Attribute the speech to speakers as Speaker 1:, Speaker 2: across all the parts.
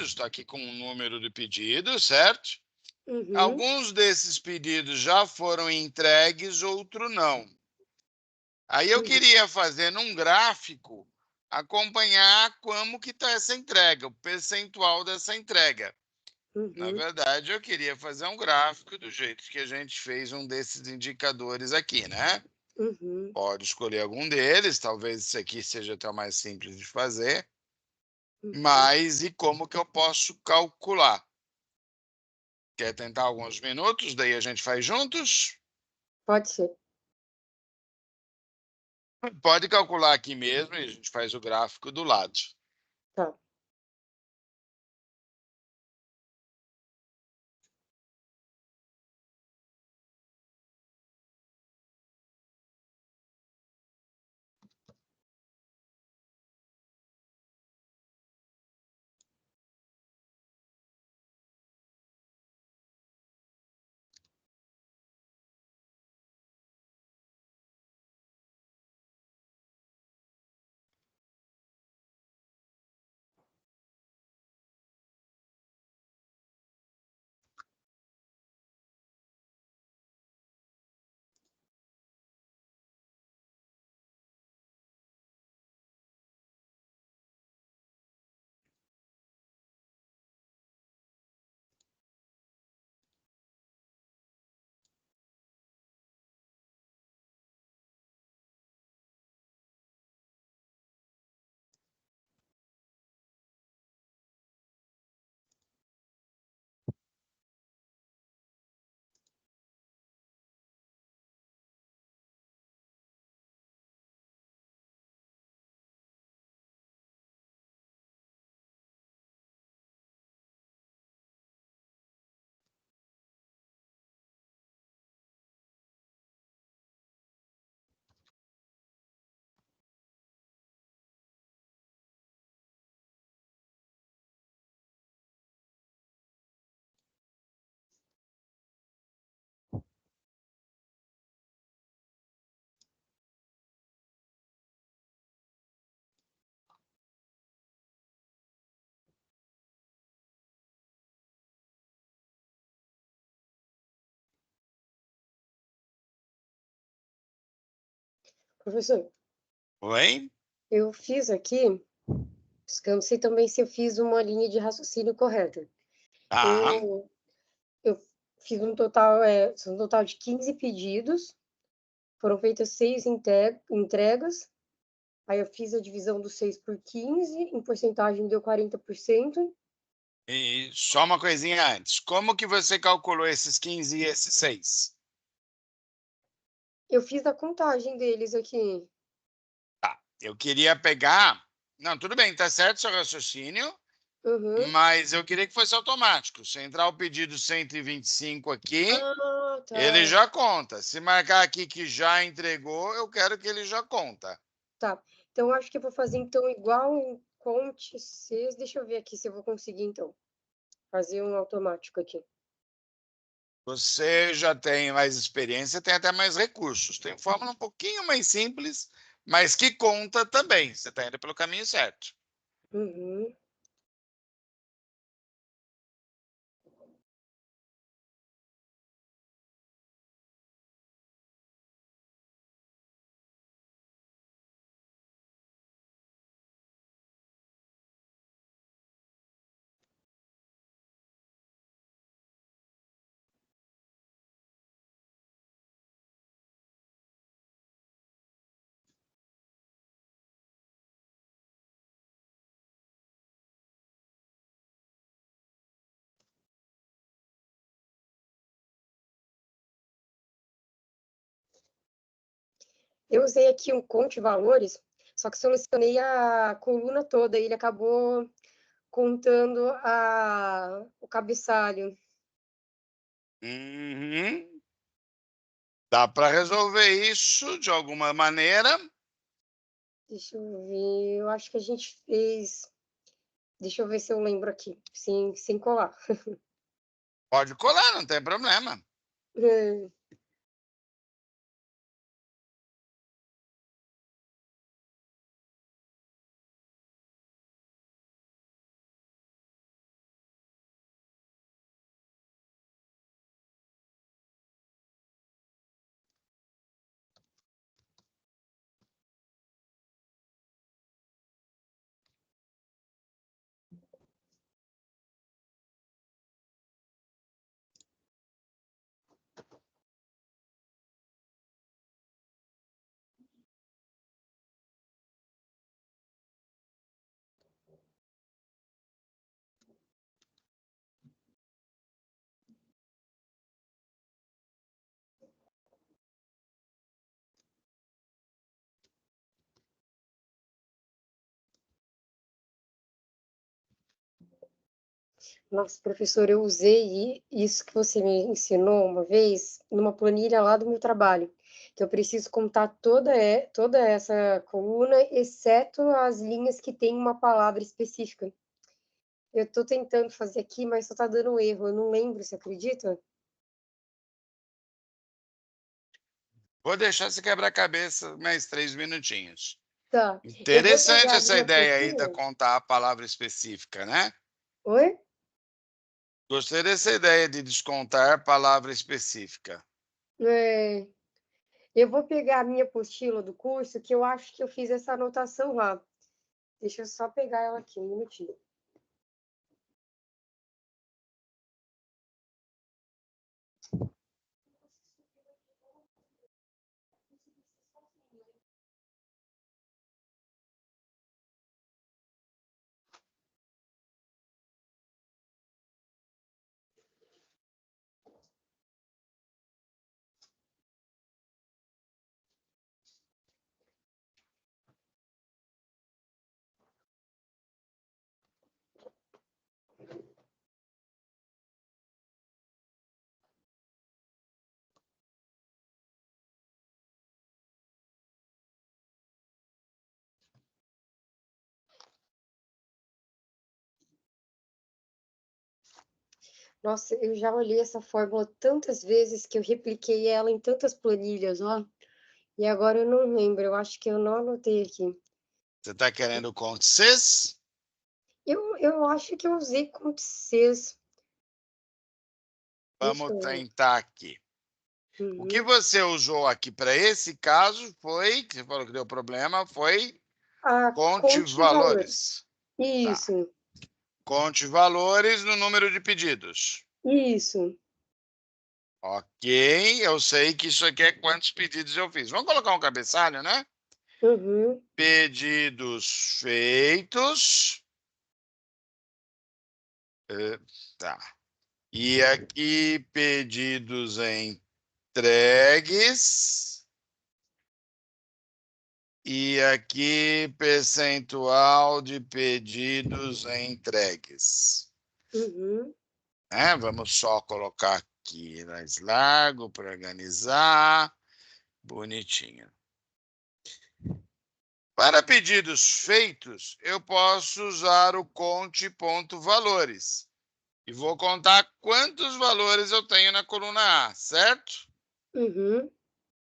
Speaker 1: pedidos, está aqui com o número de pedidos, certo?
Speaker 2: Uhum.
Speaker 1: Alguns desses pedidos já foram entregues, outros não. Aí eu queria fazer num gráfico, acompanhar como que está essa entrega, o percentual dessa entrega. Na
Speaker 2: Uhum.
Speaker 1: verdade, eu queria fazer um gráfico do jeito que a gente fez um desses indicadores aqui, né?
Speaker 2: Uhum.
Speaker 1: Pode escolher algum deles, talvez esse aqui seja até o mais simples de fazer.
Speaker 2: Uhum.
Speaker 1: Mas e como que eu posso calcular? Quer tentar alguns minutos, daí a gente faz juntos?
Speaker 2: Pode ser.
Speaker 1: Pode calcular aqui mesmo e a gente faz o gráfico do lado.
Speaker 2: Tá. Professor,
Speaker 1: Oi?
Speaker 2: eu fiz aqui, eu não sei também se eu fiz uma linha de raciocínio correta.
Speaker 1: Ah,
Speaker 2: Eu fiz são um total de 15 pedidos, foram feitas 6 entregas, aí eu fiz a divisão dos 6 por 15, em porcentagem deu 40%.
Speaker 1: e só uma coisinha antes. Como que você calculou esses 15 e esses 6?
Speaker 2: Eu fiz a contagem deles aqui.
Speaker 1: Tá, eu queria pegar. Não, tudo bem, tá certo seu raciocínio,
Speaker 2: Uhum.
Speaker 1: mas eu queria que fosse automático. Se entrar o pedido 125 aqui,
Speaker 2: Ah,
Speaker 1: ele
Speaker 2: tá.
Speaker 1: já conta. Se marcar aqui que já entregou, eu quero que ele já conta.
Speaker 2: Tá. Então, eu acho que eu vou fazer, então, igual em Conte 6. Deixa eu ver aqui se eu vou conseguir, então, fazer um automático aqui.
Speaker 1: Você já tem mais experiência, tem até mais recursos. Tem fórmula um pouquinho mais simples, mas que conta também. Você está indo pelo caminho certo.
Speaker 2: Uhum. Eu usei aqui um Conte Valores, só que selecionei a coluna toda, e ele acabou contando o cabeçalho.
Speaker 1: Uhum. Dá para resolver isso de alguma maneira.
Speaker 2: Deixa eu ver, eu acho que a gente fez. Deixa eu ver se eu lembro aqui, sem colar.
Speaker 1: Pode colar, não tem problema.
Speaker 2: Nossa, professor, eu usei isso que você me ensinou uma vez numa planilha lá do meu trabalho, que eu preciso contar toda essa coluna, exceto as linhas que tem uma palavra específica. Eu estou tentando fazer aqui, mas só está dando erro. Eu não lembro, você acredita?
Speaker 1: Vou deixar você quebrar a cabeça mais 3 minutinhos.
Speaker 2: Tá. Eu vou
Speaker 1: Interessante
Speaker 2: pegar a
Speaker 1: essa
Speaker 2: minha
Speaker 1: ideia aí de
Speaker 2: apostila.
Speaker 1: contar a palavra específica, né?
Speaker 2: Oi?
Speaker 1: Gostei dessa ideia de descontar a palavra específica.
Speaker 2: É, eu vou pegar a minha apostila do curso, que eu acho que eu fiz essa anotação lá. Deixa eu só pegar ela aqui, um minutinho. Nossa, eu já olhei essa fórmula tantas vezes que eu repliquei ela em tantas planilhas, ó. E agora eu não lembro, eu acho que eu não anotei aqui.
Speaker 1: Você está querendo o Conte Cs?
Speaker 2: Eu acho que eu usei com Cs. Deixa
Speaker 1: Vamos
Speaker 2: eu ver.
Speaker 1: tentar aqui. O que
Speaker 2: Uhum.
Speaker 1: você usou aqui para esse caso foi, que você falou que deu problema, foi
Speaker 2: Ah,
Speaker 1: conte
Speaker 2: conte valores.
Speaker 1: valores. Tá.
Speaker 2: Isso,
Speaker 1: Conte valores no número de pedidos.
Speaker 2: isso.
Speaker 1: Ok, eu sei que isso aqui é quantos pedidos eu fiz. Vamos colocar um cabeçalho, né?
Speaker 2: Uhum,
Speaker 1: Pedidos feitos. Tá. E aqui, pedidos entregues. E aqui, percentual de pedidos entregues.
Speaker 2: uhum,
Speaker 1: Vamos só colocar aqui mais largo para organizar. Bonitinho. Para pedidos feitos, eu posso usar o conte.valores. E vou contar quantos valores eu tenho na coluna A, certo?
Speaker 2: uhum,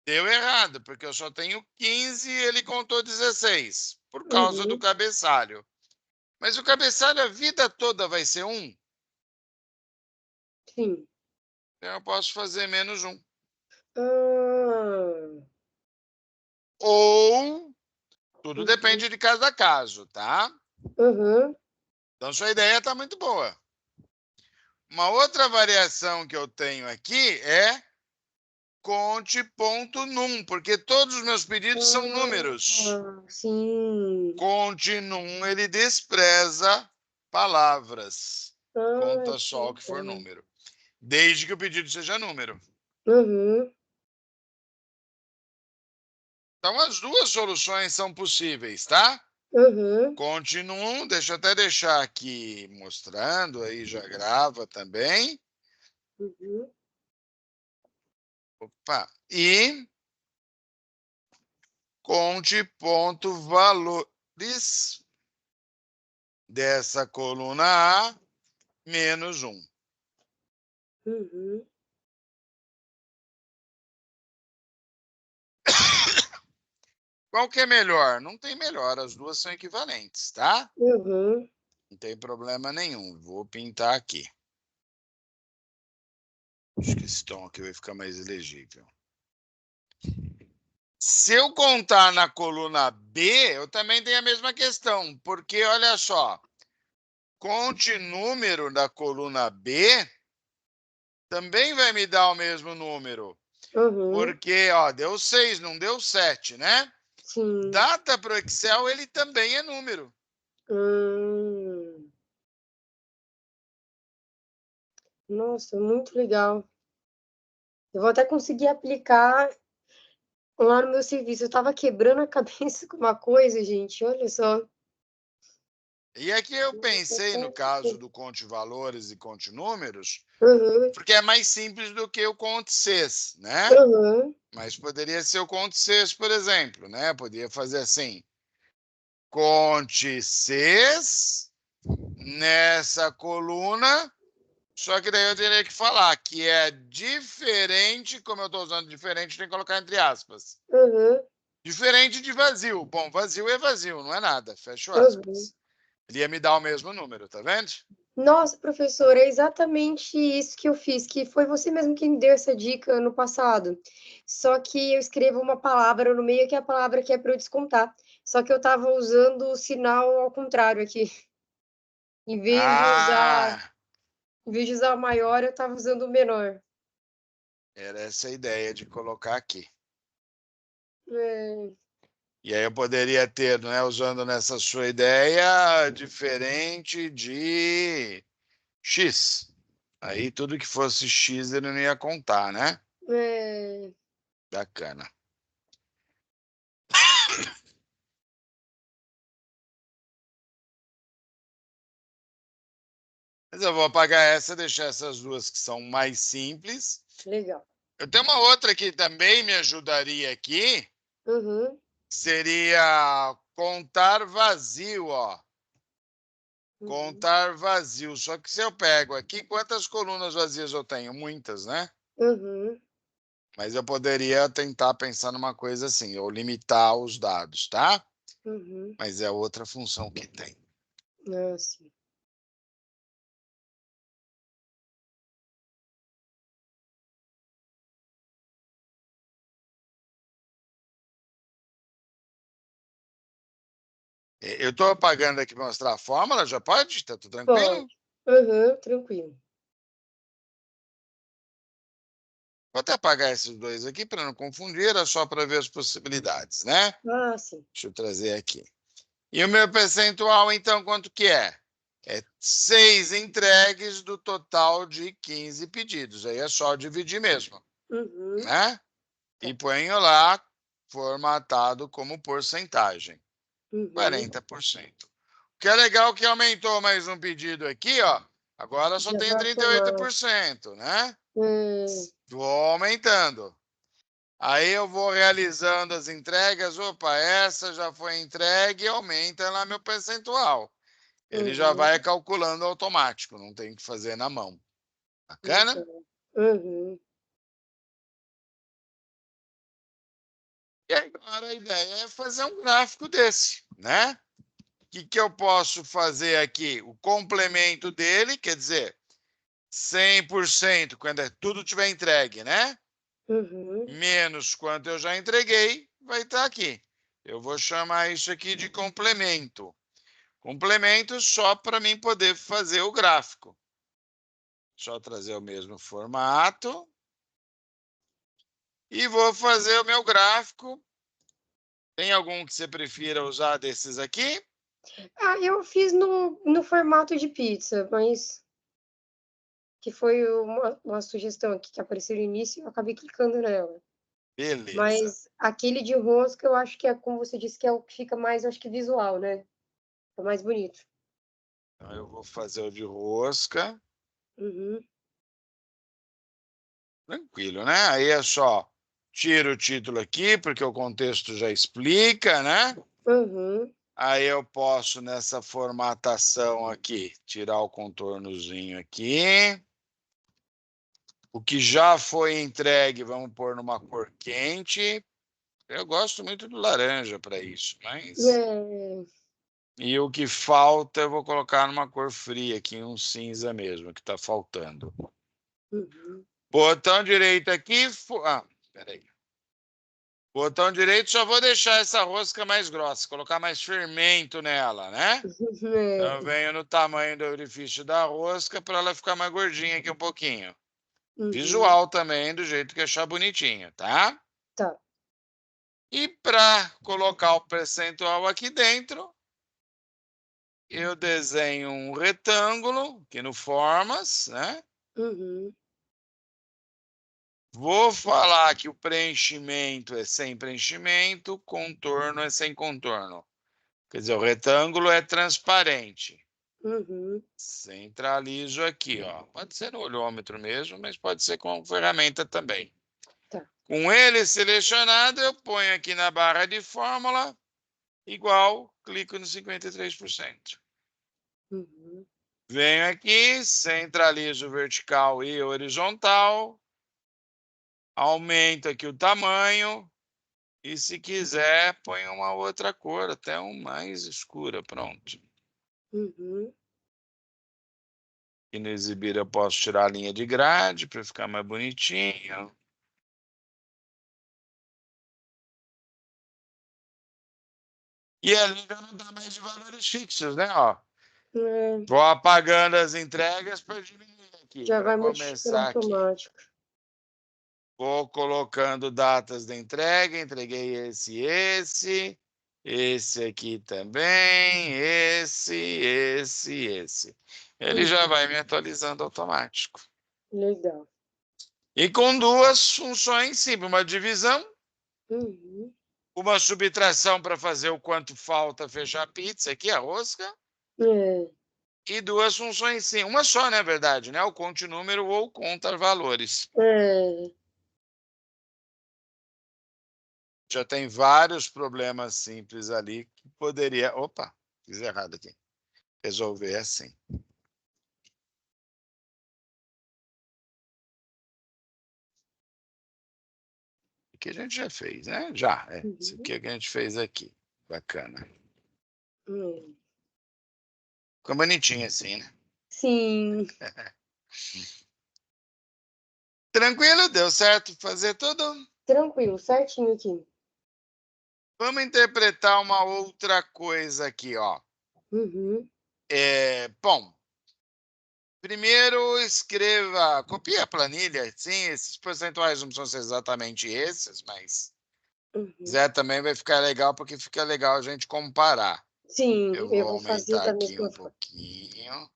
Speaker 1: Deu errado, porque eu só tenho 15 e ele contou 16, por causa do
Speaker 2: uhum.
Speaker 1: cabeçalho. Mas o cabeçalho a vida toda vai ser 1.
Speaker 2: Sim.
Speaker 1: Então eu posso fazer menos 1.
Speaker 2: Ah,
Speaker 1: Ou, tudo
Speaker 2: uhum,
Speaker 1: depende de cada caso, tá?
Speaker 2: uhum,
Speaker 1: Então sua ideia está muito boa. Uma outra variação que eu tenho aqui é conte.num, porque todos os meus pedidos são números.
Speaker 2: sim.
Speaker 1: Conte.num, ele despreza palavras.
Speaker 2: Ah,
Speaker 1: Conta
Speaker 2: que
Speaker 1: só o que for
Speaker 2: legal.
Speaker 1: número. Desde que o pedido seja número.
Speaker 2: Uhum,
Speaker 1: Então, as duas soluções são possíveis, tá?
Speaker 2: uhum,
Speaker 1: Conte.num, deixa eu até deixar aqui mostrando, aí já grava também.
Speaker 2: uhum,
Speaker 1: Opa. E conte.valores dessa coluna A menos 1.
Speaker 2: uhum,
Speaker 1: Qual que é melhor? Não tem melhor, as duas são equivalentes, tá?
Speaker 2: uhum.
Speaker 1: Não tem problema nenhum. Vou pintar aqui. Acho que esse tom aqui vai ficar mais elegível. Se eu contar na coluna B, eu também tenho a mesma questão, porque olha só, conte número da coluna B também vai me dar o mesmo número,
Speaker 2: Uhum,
Speaker 1: porque ó, deu 6, não deu 7, né?
Speaker 2: sim.
Speaker 1: Data para o Excel, ele também é número.
Speaker 2: Hum, nossa, muito legal. Eu vou até conseguir aplicar lá no meu serviço. Eu estava quebrando a cabeça com uma coisa, gente, olha só.
Speaker 1: E aqui eu pensei no caso do conte valores e conte números, porque é mais simples do que o conte Cs, né? Mas poderia ser o conte Cs, por exemplo, né? Poderia fazer assim, conte Cs nessa coluna, só que daí eu teria que falar que é diferente, como eu estou usando diferente, tem que colocar entre aspas. Diferente de vazio. Bom, vazio é vazio, não é nada. Fecho aspas. Ele ia me dar o mesmo número, tá vendo?
Speaker 2: Nossa, professor, é exatamente isso que eu fiz, que foi você mesmo que me deu essa dica no passado. Só que eu escrevo uma palavra no meio, que é a palavra que é para eu descontar. Só que eu estava usando o sinal ao contrário aqui. Em vez de usar o maior, eu estava usando o menor.
Speaker 1: Era essa a ideia de colocar aqui.
Speaker 2: É.
Speaker 1: E aí eu poderia ter, né, usando nessa sua ideia, diferente de X. Aí tudo que fosse X ele não ia contar, né?
Speaker 2: É.
Speaker 1: Bacana. Mas eu vou apagar essa, deixar essas duas que são mais simples.
Speaker 2: Legal.
Speaker 1: Eu tenho uma outra que também me ajudaria aqui, seria contar vazio, ó. Contar vazio. Só que se eu pego aqui, quantas colunas vazias eu tenho? Muitas, né? Mas eu poderia tentar pensar numa coisa assim, ou limitar os dados, tá? Mas é outra função que tem.
Speaker 2: Ah, sim.
Speaker 1: Eu estou apagando aqui para mostrar a fórmula, já pode? Tá tudo tranquilo?
Speaker 2: Pode. Tranquilo.
Speaker 1: Vou até apagar esses dois aqui para não confundir, era só para ver as possibilidades, né?
Speaker 2: Ah, sim.
Speaker 1: Deixa eu trazer aqui. E o meu percentual, então, quanto que é? É 6 entregues do total de 15 pedidos. Aí é só dividir mesmo, né? E ponho lá, formatado como porcentagem. 40%. O que é legal que aumentou mais um pedido aqui, ó. Agora só tem 38%, né? Vou aumentando. Aí eu vou realizando as entregas. Opa, essa já foi entregue, aumenta lá meu percentual. Ele já vai calculando automático, não tem que fazer na mão. Bacana? E agora a ideia é fazer um gráfico desse, né? O que eu posso fazer aqui? O complemento dele, quer dizer, 100%, quando tudo tiver entregue, né? Menos quanto eu já entreguei, vai estar aqui. Eu vou chamar isso aqui de complemento. Complemento só para mim poder fazer o gráfico. Só trazer o mesmo formato. E vou fazer o meu gráfico. Tem algum que você prefira usar desses aqui?
Speaker 2: Ah, eu fiz no formato de pizza, mas que foi uma sugestão aqui que apareceu no início, eu acabei clicando nela.
Speaker 1: Beleza.
Speaker 2: Mas aquele de rosca, eu acho que é, como você disse, que é o que fica mais, eu acho que visual, né? É mais bonito.
Speaker 1: Então, eu vou fazer o de rosca. Tranquilo, né? Aí é só tiro o título aqui, porque o contexto já explica, né? Aí eu posso, nessa formatação aqui, tirar o contornozinho aqui. O que já foi entregue, vamos pôr numa cor quente. Eu gosto muito do laranja para isso, mas... E o que falta, eu vou colocar numa cor fria aqui, um cinza mesmo, que está faltando. Botão direito aqui... peraí. Botão direito, só vou deixar essa rosca mais grossa, colocar mais fermento nela, né? Então eu venho no tamanho do orifício da rosca para ela ficar mais gordinha aqui um pouquinho. Visual também, do jeito que achar bonitinho, tá?
Speaker 2: Tá.
Speaker 1: E para colocar o percentual aqui dentro, eu desenho um retângulo aqui no Formas, né? Vou falar que o preenchimento é sem preenchimento, contorno é sem contorno. Quer dizer, o retângulo é transparente.
Speaker 2: Uhum.
Speaker 1: Centralizo aqui, ó. Pode ser no olhômetro mesmo, mas pode ser com ferramenta também.
Speaker 2: Tá.
Speaker 1: Com ele selecionado, eu ponho aqui na barra de fórmula, igual, clico no 53%.
Speaker 2: Uhum.
Speaker 1: Venho aqui, centralizo vertical e horizontal, aumento aqui o tamanho, e se quiser, põe uma outra cor, até um mais escura, pronto.
Speaker 2: Uhum.
Speaker 1: E no exibir eu posso tirar a linha de grade para ficar mais bonitinho. E ali já não dá mais de valores fixos, né? Ó,
Speaker 2: É,
Speaker 1: vou apagando as entregas para diminuir aqui,
Speaker 2: já
Speaker 1: para
Speaker 2: vai modificando
Speaker 1: começar aqui.
Speaker 2: automático.
Speaker 1: Vou colocando datas de entrega, entreguei esse aqui também, esse. Ele já vai me atualizando automático.
Speaker 2: Legal.
Speaker 1: E com duas funções simples, uma divisão,
Speaker 2: Uhum.
Speaker 1: uma subtração para fazer o quanto falta fechar a pizza, aqui a rosca,
Speaker 2: É,
Speaker 1: e duas funções sim, uma só, na verdade, né? O conte número ou conta valores.
Speaker 2: é.
Speaker 1: Já tem vários problemas simples ali que poderia. Opa, fiz errado aqui. Resolver assim. O que a gente já fez, né? Já, é. Isso
Speaker 2: Uhum.
Speaker 1: aqui é que a gente fez aqui. Bacana.
Speaker 2: É.
Speaker 1: Ficou bonitinho assim, né?
Speaker 2: Sim,
Speaker 1: Tranquilo, deu certo fazer tudo?
Speaker 2: tranquilo, certinho aqui.
Speaker 1: Vamos interpretar uma outra coisa aqui, ó.
Speaker 2: Uhum.
Speaker 1: Bom, primeiro escreva, copie a planilha, sim, esses percentuais não precisam ser exatamente esses, mas
Speaker 2: Uhum.
Speaker 1: quiser também vai ficar legal, porque fica legal a gente comparar.
Speaker 2: Sim,
Speaker 1: Eu
Speaker 2: eu
Speaker 1: vou
Speaker 2: vou fazer
Speaker 1: aumentar
Speaker 2: da
Speaker 1: aqui
Speaker 2: mesma
Speaker 1: um
Speaker 2: forma.
Speaker 1: pouquinho.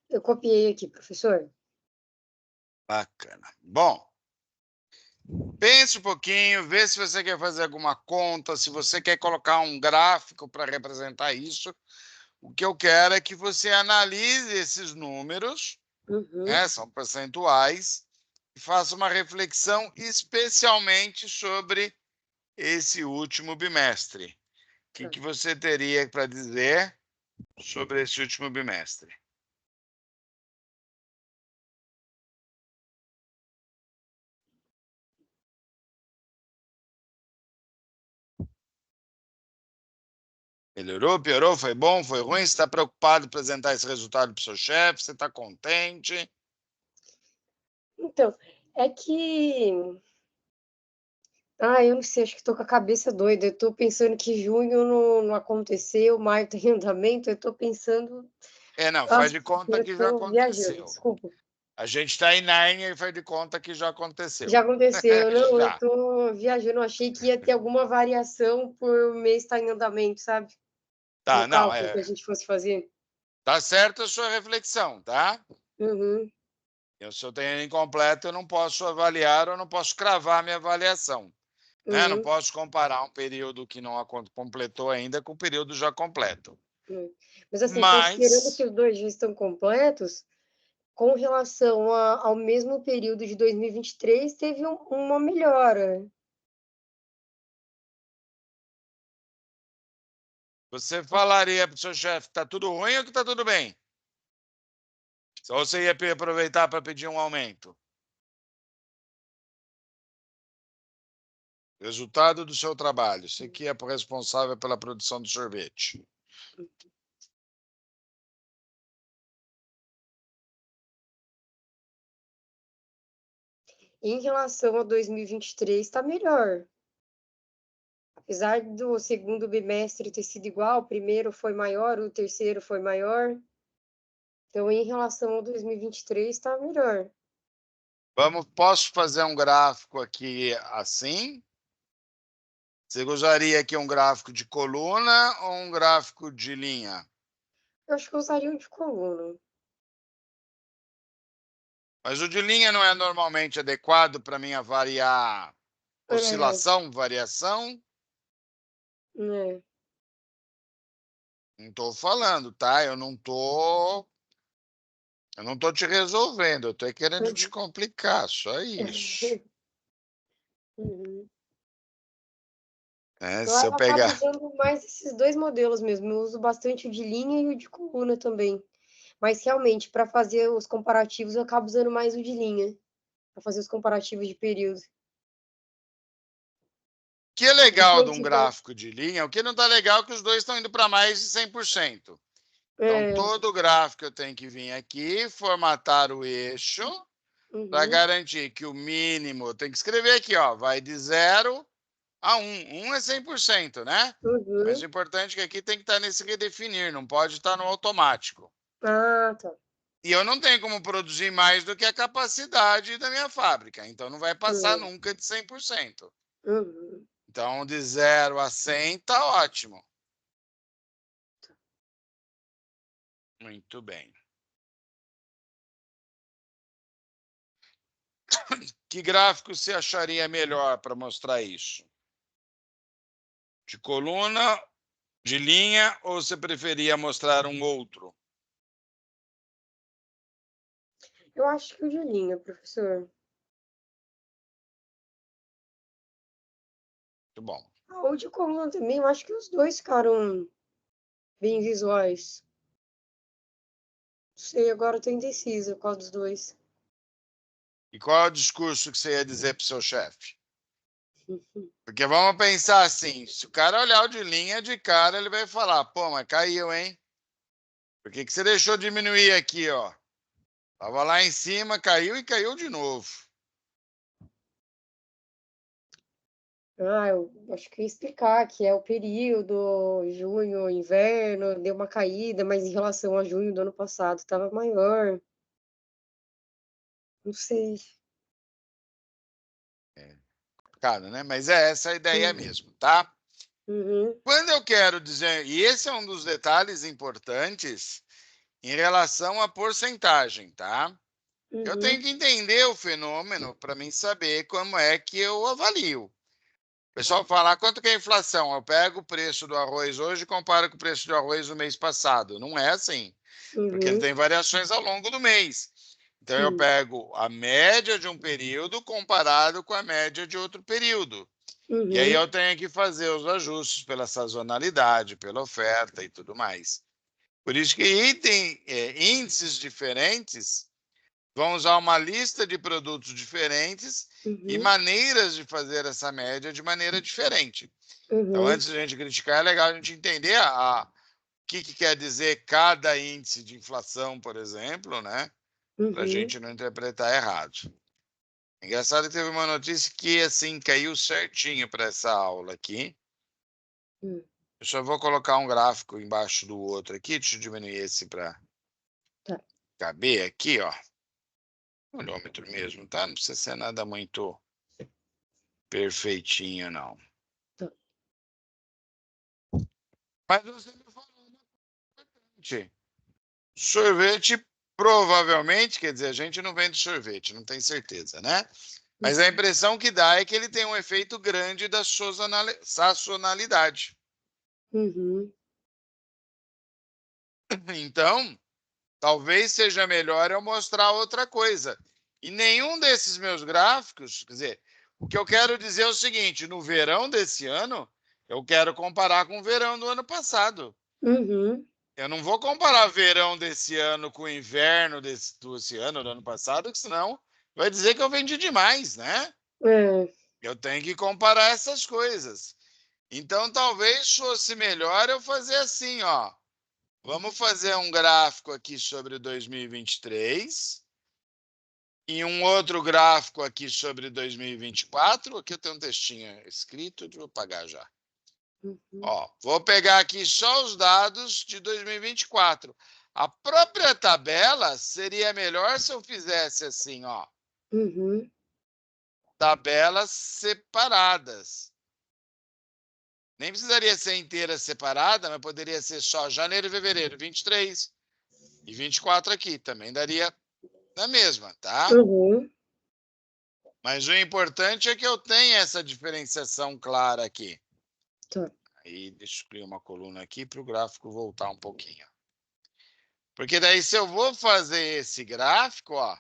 Speaker 2: Eu copiei aqui, professor.
Speaker 1: Bacana. Bom, pense um pouquinho, vê se você quer fazer alguma conta, se você quer colocar um gráfico para representar isso. O que eu quero é que você analise esses números,
Speaker 2: Uhum.
Speaker 1: né, são percentuais, e faça uma reflexão especialmente sobre esse último bimestre. O
Speaker 2: Tá.
Speaker 1: que você teria para dizer sobre esse último bimestre? Melhorou, piorou, foi bom, foi ruim? Você está preocupado em apresentar esse resultado para o seu chefe? Você está contente?
Speaker 2: Então, é que eu não sei, acho que estou com a cabeça doida. Eu estou pensando que junho não aconteceu, maio tem andamento. Eu estou pensando.
Speaker 1: Não, faz
Speaker 2: Nossa,
Speaker 1: de conta
Speaker 2: eu
Speaker 1: que já
Speaker 2: estou viajando,
Speaker 1: aconteceu.
Speaker 2: desculpa.
Speaker 1: A gente está em Nárnia e faz de conta que já
Speaker 2: Já
Speaker 1: aconteceu.
Speaker 2: aconteceu, não, eu
Speaker 1: Já.
Speaker 2: estou viajando. Eu achei que ia ter alguma variação por mês estar em andamento, sabe? No
Speaker 1: Tá, não,
Speaker 2: cálculo que a gente fosse fazer.
Speaker 1: tá certa a sua reflexão, tá?
Speaker 2: Uhum,
Speaker 1: Se eu tenho incompleto, eu não posso avaliar, eu não posso cravar a minha avaliação. Né? Não
Speaker 2: uhum,
Speaker 1: posso comparar um período que não completou ainda com o período já completo.
Speaker 2: uhum. Mas assim, considerando que
Speaker 1: Mas
Speaker 2: os dois já estão completos, com relação ao mesmo período de 2023, teve uma melhora.
Speaker 1: você falaria para o seu chefe que está tudo ruim ou que está tudo bem? Ou você ia aproveitar para pedir um aumento? Resultado do seu trabalho. Você que é responsável pela produção do sorvete.
Speaker 2: Em relação a 2023, está melhor. Apesar do segundo bimestre ter sido igual, o primeiro foi maior, o terceiro foi maior. Então, em relação ao 2023, está melhor.
Speaker 1: Posso fazer um gráfico aqui assim? Você gostaria aqui um gráfico de coluna ou um gráfico de linha?
Speaker 2: Eu acho que eu usaria o de coluna.
Speaker 1: Mas o de linha não é normalmente adequado para mim avaliar
Speaker 2: É,
Speaker 1: oscilação, variação?
Speaker 2: é.
Speaker 1: Não estou falando, tá? Eu não tô te resolvendo, eu estou querendo te
Speaker 2: Uhum.
Speaker 1: complicar, só isso.
Speaker 2: Uhum.
Speaker 1: Se eu
Speaker 2: Eu acabo
Speaker 1: pegar.
Speaker 2: usando mais esses dois modelos mesmo. Eu uso bastante o de linha e o de coluna também. Mas realmente, para fazer os comparativos, eu acabo usando mais o de linha, para fazer os comparativos de período.
Speaker 1: O que é legal de um
Speaker 2: Inclusive,
Speaker 1: gráfico de linha, o que não está legal é que os dois estão indo para mais de 100%. Então,
Speaker 2: é,
Speaker 1: todo gráfico eu tenho que vir aqui, formatar o eixo, para
Speaker 2: uhum,
Speaker 1: garantir que o mínimo, tem que escrever aqui, ó, vai de 0 a 1. 1 é 100%, né? Mas
Speaker 2: uhum.
Speaker 1: o importante é que aqui tem que estar nesse redefinir, não pode estar no automático.
Speaker 2: Ah, tá.
Speaker 1: E eu não tenho como produzir mais do que a capacidade da minha fábrica, então não vai passar
Speaker 2: Hum,
Speaker 1: nunca de 100%.
Speaker 2: uhum.
Speaker 1: Então, de 0 a 100 tá ótimo. Muito bem. Que gráfico você acharia melhor para mostrar isso? De coluna, de linha, ou você preferia mostrar um outro?
Speaker 2: Eu acho que o de linha, professor.
Speaker 1: Muito bom.
Speaker 2: O de coluna também, eu acho que os dois ficaram bem visuais. Não sei, agora eu tô indecisa qual dos dois.
Speaker 1: E qual é o discurso que você ia dizer para o seu chefe? Porque vamos pensar assim, se o cara olhar o de linha de cara, ele vai falar, pô, mas caiu, hein? Por que você deixou diminuir aqui, ó? Tava lá em cima, caiu e caiu de novo.
Speaker 2: Eu acho que eu ia explicar que é o período, junho, inverno, deu uma caída, mas em relação a junho do ano passado estava maior. Não sei.
Speaker 1: Cara, né? Mas é essa a ideia
Speaker 2: Hum,
Speaker 1: mesmo, tá?
Speaker 2: uhum,
Speaker 1: Quando eu quero dizer, e esse é um dos detalhes importantes em relação à porcentagem, tá? Eu
Speaker 2: Uhum.
Speaker 1: tenho que entender o fenômeno para mim saber como é que eu avalio. O pessoal fala, quanto que é a inflação? Eu pego o preço do arroz hoje e comparo com o preço do arroz do mês passado. Não é assim, porque ele
Speaker 2: Uhum.
Speaker 1: tem variações ao longo do mês. Então, eu
Speaker 2: Sim.
Speaker 1: pego a média de um período comparado com a média de outro período. E aí
Speaker 2: Uhum.
Speaker 1: eu tenho que fazer os ajustes pela sazonalidade, pela oferta e tudo mais. Por isso que índices diferentes vão usar uma lista de produtos diferentes e
Speaker 2: Uhum.
Speaker 1: maneiras de fazer essa média de maneira diferente. Então,
Speaker 2: Uhum.
Speaker 1: antes de a gente criticar, é legal a gente entender o que quer dizer cada índice de inflação, por exemplo, né? Para a
Speaker 2: Uhum.
Speaker 1: gente não interpretar errado. Engraçado que teve uma notícia que, assim, caiu certinho para essa aula aqui.
Speaker 2: Hum.
Speaker 1: Eu só vou colocar um gráfico embaixo do outro aqui. Deixa eu diminuir esse para
Speaker 2: Tá.
Speaker 1: caber aqui, ó. Olhômetro mesmo, tá? Não precisa ser nada muito perfeitinho, não.
Speaker 2: Tá.
Speaker 1: Mas você me falou uma coisa importante. Sorvete, provavelmente, quer dizer, a gente não vende sorvete, não tem certeza, né? Mas a impressão que dá é que ele tem um efeito grande da sazonalidade.
Speaker 2: Uhum.
Speaker 1: Então, talvez seja melhor eu mostrar outra coisa. E nenhum desses meus gráficos, quer dizer, o que eu quero dizer é o seguinte: no verão desse ano, eu quero comparar com o verão do ano passado.
Speaker 2: Uhum.
Speaker 1: Eu não vou comparar verão desse ano com o inverno desse ano, do ano passado, que senão vai dizer que eu vendi demais, né?
Speaker 2: É.
Speaker 1: Eu tenho que comparar essas coisas. Então, talvez fosse melhor eu fazer assim, ó. Vamos fazer um gráfico aqui sobre 2023 e um outro gráfico aqui sobre 2024. Aqui eu tenho um textinho escrito, vou apagar já.
Speaker 2: Uhum.
Speaker 1: Ó, vou pegar aqui só os dados de 2024. A própria tabela seria melhor se eu fizesse assim, ó,
Speaker 2: Uhum.
Speaker 1: tabelas separadas. Nem precisaria ser inteira separada, mas poderia ser só janeiro e fevereiro, 23 e 24 aqui, também daria na mesma, tá?
Speaker 2: Uhum.
Speaker 1: Mas o importante é que eu tenha essa diferenciação clara aqui.
Speaker 2: Tá.
Speaker 1: Aí, deixa eu criar uma coluna aqui para o gráfico voltar um pouquinho. Porque daí, se eu vou fazer esse gráfico, ó,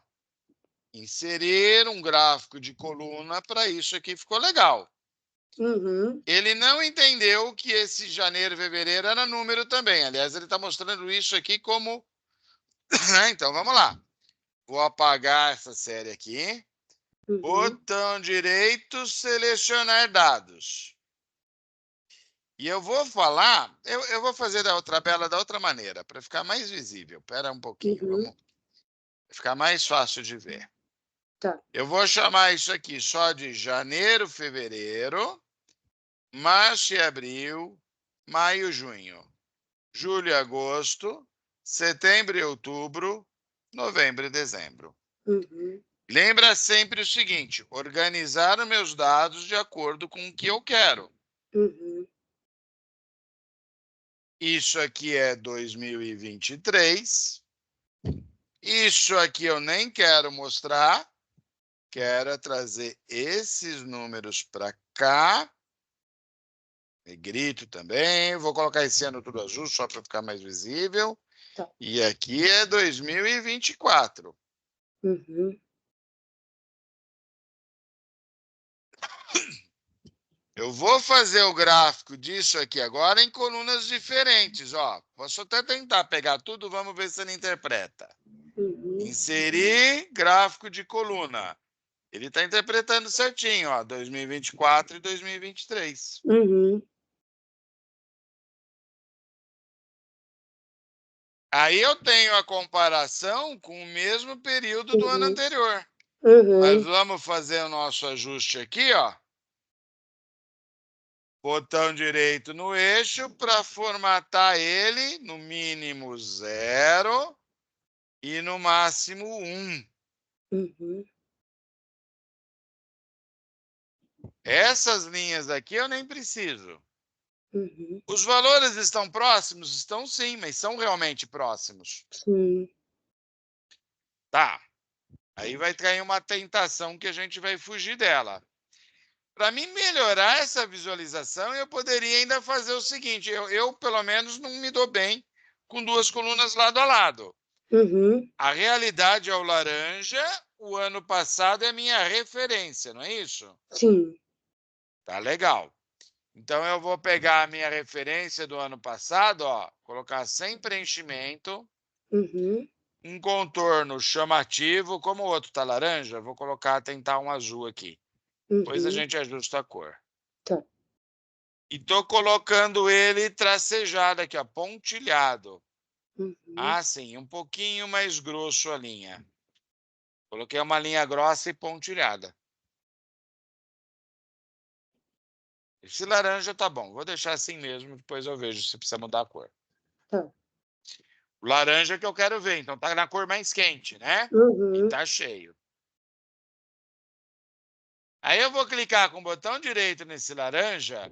Speaker 1: inserir um gráfico de coluna, para isso aqui ficou legal.
Speaker 2: Uhum.
Speaker 1: Ele não entendeu que esse janeiro e fevereiro era número também. Aliás, ele está mostrando isso aqui como... Então, vamos lá. Vou apagar essa série aqui.
Speaker 2: Uhum.
Speaker 1: Botão direito, selecionar dados. E eu vou falar, eu vou fazer a tabela da outra maneira, para ficar mais visível. Espera um pouquinho,
Speaker 2: Uhum.
Speaker 1: vamos ficar mais fácil de ver.
Speaker 2: Tá.
Speaker 1: Eu vou chamar isso aqui só de janeiro, fevereiro, março e abril, maio, junho, julho e agosto, setembro e outubro, novembro e dezembro.
Speaker 2: Uhum.
Speaker 1: Lembra sempre o seguinte: organizar os meus dados de acordo com o que eu quero.
Speaker 2: Uhum.
Speaker 1: Isso aqui é 2023. Isso aqui eu nem quero mostrar. Quero trazer esses números para cá. Negrito também. Vou colocar esse ano tudo azul, só para ficar mais visível.
Speaker 2: Tá.
Speaker 1: E aqui é 2024.
Speaker 2: Uhum.
Speaker 1: Eu vou fazer o gráfico disso aqui agora em colunas diferentes. Ó, posso até tentar pegar tudo, vamos ver se ele interpreta.
Speaker 2: Uhum.
Speaker 1: Inserir gráfico de coluna. Ele está interpretando certinho, ó, 2024 e 2023.
Speaker 2: Uhum.
Speaker 1: Aí eu tenho a comparação com o mesmo período do ano
Speaker 2: Uhum.
Speaker 1: anterior. Mas
Speaker 2: Uhum.
Speaker 1: vamos fazer o nosso ajuste aqui, ó. Botão direito no eixo para formatar ele no mínimo 0 e no máximo 1.
Speaker 2: Uhum.
Speaker 1: Essas linhas aqui eu nem preciso.
Speaker 2: Uhum.
Speaker 1: Os valores estão próximos? Estão sim, mas são realmente próximos.
Speaker 2: Sim.
Speaker 1: Tá. Aí vai cair uma tentação que a gente vai fugir dela. Para mim melhorar essa visualização, eu poderia ainda fazer o seguinte: eu pelo menos não me dou bem com duas colunas lado a lado.
Speaker 2: Uhum.
Speaker 1: A realidade é o laranja, o ano passado é a minha referência, não é isso?
Speaker 2: Sim.
Speaker 1: Tá legal. Então eu vou pegar a minha referência do ano passado, ó, colocar sem preenchimento,
Speaker 2: Uhum.
Speaker 1: um contorno chamativo, como o outro tá laranja, vou colocar, tentar um azul aqui. Depois a
Speaker 2: Uhum.
Speaker 1: gente ajusta a cor.
Speaker 2: Tá.
Speaker 1: E tô colocando ele tracejado aqui, ó, pontilhado.
Speaker 2: Uhum.
Speaker 1: Ah, sim, um pouquinho mais grosso a linha. Coloquei uma linha grossa e pontilhada. Esse laranja tá bom, vou deixar assim mesmo, depois eu vejo se precisa mudar a cor.
Speaker 2: Tá.
Speaker 1: O laranja que eu quero ver, então tá na cor mais quente, né? E
Speaker 2: Uhum.
Speaker 1: tá cheio. Aí eu vou clicar com o botão direito nesse laranja,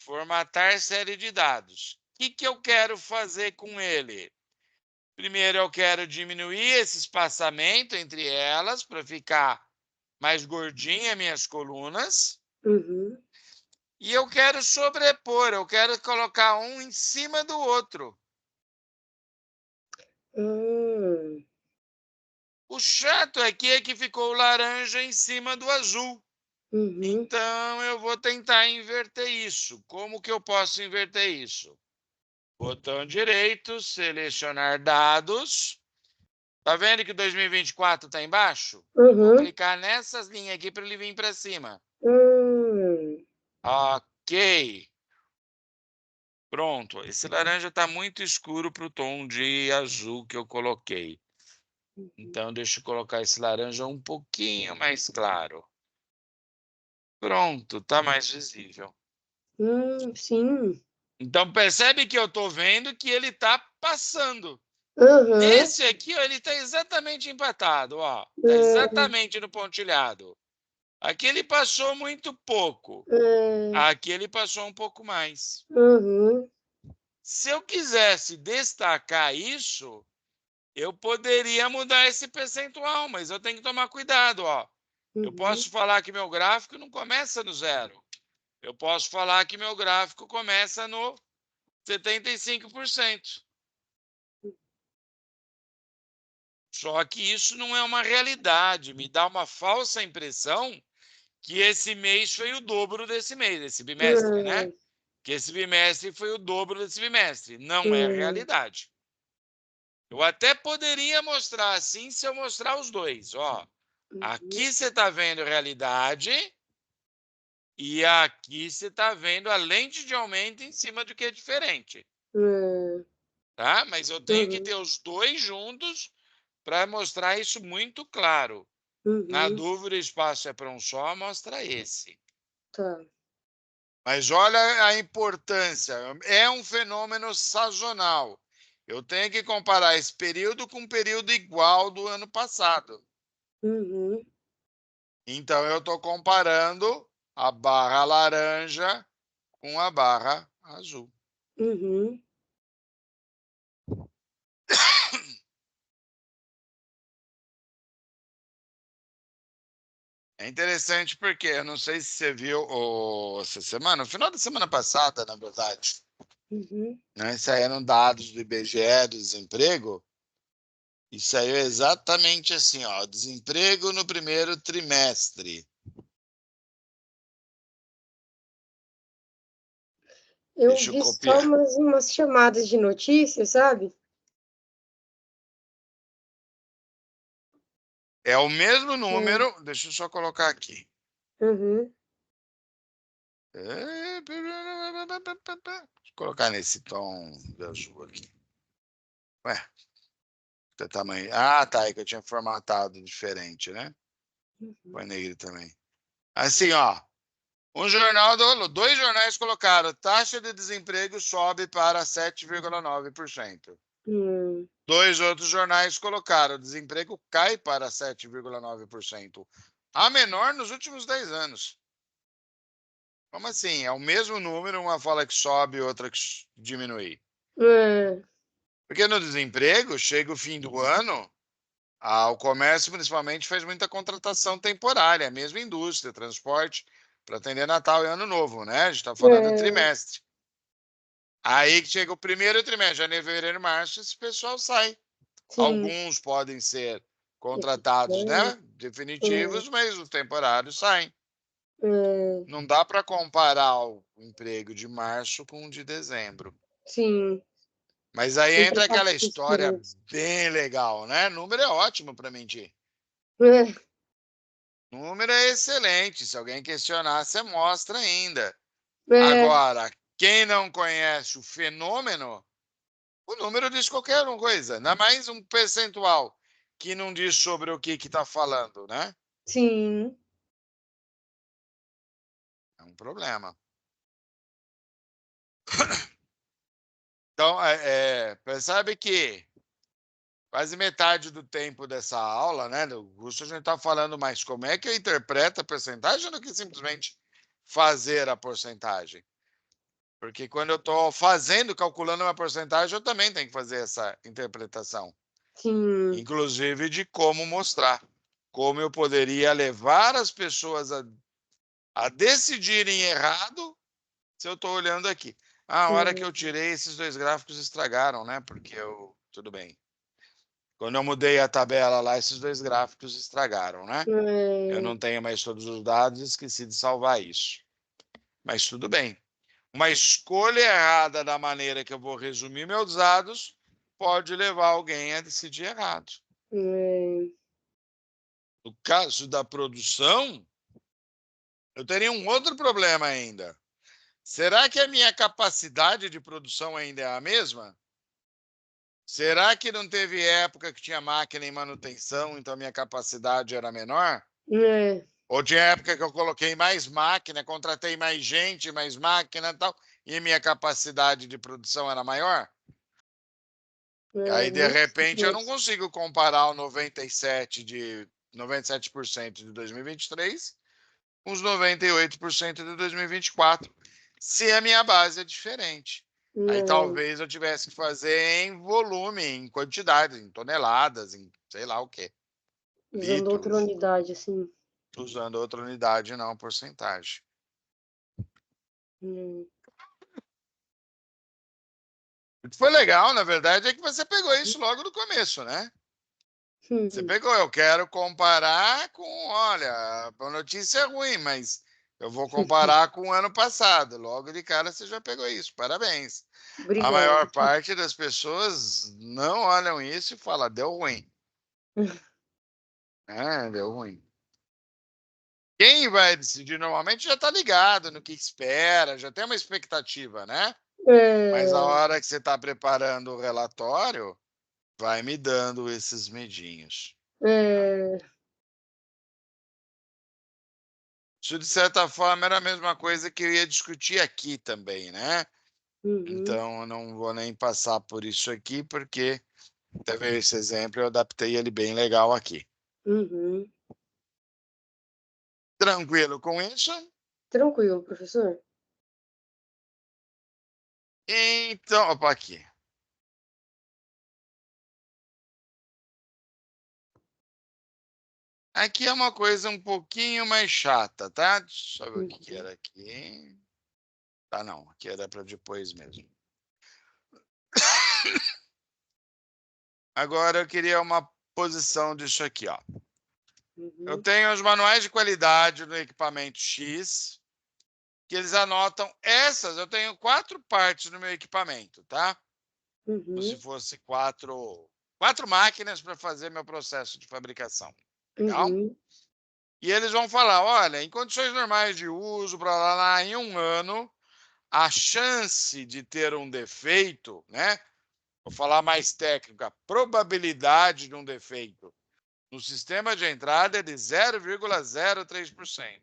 Speaker 1: formatar série de dados. O que eu quero fazer com ele? Primeiro eu quero diminuir esse espaçamento entre elas para ficar mais gordinha minhas colunas.
Speaker 2: Uhum.
Speaker 1: E eu quero sobrepor, eu quero colocar um em cima do outro.
Speaker 2: Hum.
Speaker 1: O chato aqui é que ficou o laranja em cima do azul.
Speaker 2: Uhum.
Speaker 1: Então eu vou tentar inverter isso. Como que eu posso inverter isso? Botão direito, selecionar dados. Tá vendo que 2024 está embaixo? Eu vou
Speaker 2: Uhum.
Speaker 1: clicar nessas linhas aqui para ele vir para cima.
Speaker 2: Hum.
Speaker 1: Ok. Pronto. Esse laranja está muito escuro para o tom de azul que eu coloquei. Então, deixa eu colocar esse laranja um pouquinho mais claro. Pronto, está mais visível.
Speaker 2: Sim.
Speaker 1: Então, percebe que eu estou vendo que ele está passando.
Speaker 2: Uhum.
Speaker 1: Esse aqui, ó, ele está exatamente empatado. Está
Speaker 2: Hum.
Speaker 1: exatamente no pontilhado. Aqui ele passou muito pouco.
Speaker 2: Hum.
Speaker 1: Aqui ele passou um pouco mais.
Speaker 2: Uhum.
Speaker 1: Se eu quisesse destacar isso, eu poderia mudar esse percentual, mas eu tenho que tomar cuidado. Eu
Speaker 2: Uhum.
Speaker 1: posso falar que meu gráfico não começa no zero. Eu posso falar que meu gráfico começa no 75%. Só que isso não é uma realidade. Me dá uma falsa impressão que esse mês foi o dobro desse mês, desse bimestre, né?
Speaker 2: Hum.
Speaker 1: Que esse bimestre foi o dobro desse bimestre. Não é
Speaker 2: Hum.
Speaker 1: realidade. Eu até poderia mostrar assim se eu mostrar os dois.
Speaker 2: Uhum.
Speaker 1: Aqui você está vendo realidade e aqui você está vendo a lente de aumento em cima do que é diferente.
Speaker 2: Hum.
Speaker 1: Tá? Mas eu tenho que
Speaker 2: Uhum.
Speaker 1: ter os dois juntos para mostrar isso muito claro. Na
Speaker 2: Uhum.
Speaker 1: dúvida, o espaço é para um só, mostra esse.
Speaker 2: Tá.
Speaker 1: Mas olha a importância, é um fenômeno sazonal. Eu tenho que comparar esse período com um período igual do ano passado.
Speaker 2: Uhum.
Speaker 1: Então, eu estou comparando a barra laranja com a barra azul.
Speaker 2: Uhum.
Speaker 1: É interessante porque eu não sei se você viu essa semana, no final da semana passada, na verdade,
Speaker 2: Uhum.
Speaker 1: né, saíram dados do IBGE do desemprego e saiu exatamente assim, desemprego no primeiro trimestre.
Speaker 2: Eu
Speaker 1: Deixa eu
Speaker 2: vi só
Speaker 1: copiar.
Speaker 2: umas chamadas de notícias, sabe?
Speaker 1: É o mesmo
Speaker 2: É.
Speaker 1: número, deixa eu só colocar aqui.
Speaker 2: Uhum.
Speaker 1: Deixa eu colocar nesse tom de azul aqui. Ué, que tamanho. Ah, tá, é que eu tinha formatado diferente, né?
Speaker 2: Uhum.
Speaker 1: Põe negro também. Assim, dois jornais colocaram taxa de desemprego sobe para 7,9%.
Speaker 2: Hum.
Speaker 1: Dois outros jornais colocaram desemprego cai para 7,9%. A menor nos últimos 10 anos. Como assim? É o mesmo número, uma fala que sobe e outra que diminui.
Speaker 2: É,
Speaker 1: Porque no desemprego, chega o fim do ano, o comércio principalmente faz muita contratação temporária, mesmo indústria, transporte, para atender Natal e Ano Novo, né? A gente está falando de
Speaker 2: é,
Speaker 1: trimestre. Aí que chega o primeiro trimestre, janeiro, fevereiro e março, esse pessoal sai.
Speaker 2: sim.
Speaker 1: Alguns podem ser contratados,
Speaker 2: Efetivamente.
Speaker 1: né? Definitivos, mas os temporários saem.
Speaker 2: É,
Speaker 1: Não dá para comparar o emprego de março com o de dezembro.
Speaker 2: sim.
Speaker 1: Mas aí
Speaker 2: Sempre
Speaker 1: entra aquela
Speaker 2: impactos
Speaker 1: história
Speaker 2: diferentes.
Speaker 1: bem legal, né? Número é ótimo para mentir.
Speaker 2: É,
Speaker 1: Número é excelente. Se alguém questionar, você mostra ainda.
Speaker 2: é,
Speaker 1: Agora, quem não conhece o fenômeno, o número diz qualquer coisa. Ainda mais um percentual que não diz sobre o que está falando, né?
Speaker 2: sim.
Speaker 1: É um problema. Então, percebe que quase metade do tempo dessa aula, né, do curso, a gente está falando mais como é que eu interpreto a porcentagem do que simplesmente fazer a porcentagem. Porque quando eu estou fazendo, calculando uma porcentagem, eu também tenho que fazer essa interpretação.
Speaker 2: Sim.
Speaker 1: Inclusive de como mostrar. Como eu poderia levar as pessoas a decidirem errado se eu estou olhando aqui. A hora que eu
Speaker 2: É,
Speaker 1: tirei, esses dois gráficos estragaram, né? Porque eu. Tudo bem. Quando eu mudei a tabela lá, esses dois gráficos estragaram, né? Eu
Speaker 2: é,
Speaker 1: não tenho mais todos os dados, esqueci de salvar isso. Mas tudo bem. Uma escolha errada da maneira que eu vou resumir meus dados pode levar alguém a decidir errado.
Speaker 2: é,
Speaker 1: No caso da produção, eu teria um outro problema ainda. Será que a minha capacidade de produção ainda é a mesma? Será que não teve época que tinha máquina em manutenção, então a minha capacidade era menor?
Speaker 2: é,
Speaker 1: Ou tinha época que eu coloquei mais máquina, contratei mais gente, mais máquina e tal, e minha capacidade de produção era maior? E aí, de
Speaker 2: muitos
Speaker 1: repente, eu não
Speaker 2: fatores.
Speaker 1: consigo comparar o 97% de 2023 com os 98% de 2024, se a minha base é diferente. Aí
Speaker 2: É,
Speaker 1: talvez eu tivesse que fazer em volume, em quantidade, em toneladas, em sei lá o quê,
Speaker 2: usando outra
Speaker 1: litros,
Speaker 2: unidade, assim.
Speaker 1: usando outra unidade, não porcentagem.
Speaker 2: Hum,
Speaker 1: O que foi legal, na verdade, é que você pegou isso logo no começo, né? Você
Speaker 2: hum,
Speaker 1: pegou, eu quero comparar com, olha, a notícia é ruim, mas eu vou comparar com o ano passado. Logo de cara você já pegou isso. Parabéns. A
Speaker 2: Obrigada.
Speaker 1: maior parte das pessoas não olham isso e fala, deu ruim. Deu ruim. Quem vai decidir normalmente já está ligado no que espera, já tem uma expectativa, né? Mas a
Speaker 2: É,
Speaker 1: hora que você está preparando o relatório, vai me dando esses medinhos.
Speaker 2: é,
Speaker 1: Isso, de certa forma, era a mesma coisa que eu ia discutir aqui também, né?
Speaker 2: uhum,
Speaker 1: Então, eu não vou nem passar por isso aqui, porque teve esse exemplo, eu adaptei ele bem legal aqui.
Speaker 2: uhum.
Speaker 1: Tranquilo com isso?
Speaker 2: Tranquilo, professor.
Speaker 1: Então, opa, aqui. Aqui é uma coisa um pouquinho mais chata, tá? Deixa eu ver o que
Speaker 2: Uhum,
Speaker 1: era aqui. Tá, não. Aqui era para depois mesmo. Agora eu queria uma posição disso aqui, ó. Eu
Speaker 2: uhum,
Speaker 1: tenho os manuais de qualidade do equipamento X, que eles anotam essas. Eu tenho 4 partes no meu equipamento, tá? Como se
Speaker 2: uhum,
Speaker 1: fosse quatro máquinas para fazer meu processo de fabricação. Legal?
Speaker 2: uhum,
Speaker 1: E eles vão falar: olha, em condições normais de uso, para lá, em um ano, a chance de ter um defeito, né? Vou falar mais técnico, a probabilidade de um defeito no sistema de entrada é de 0,03%.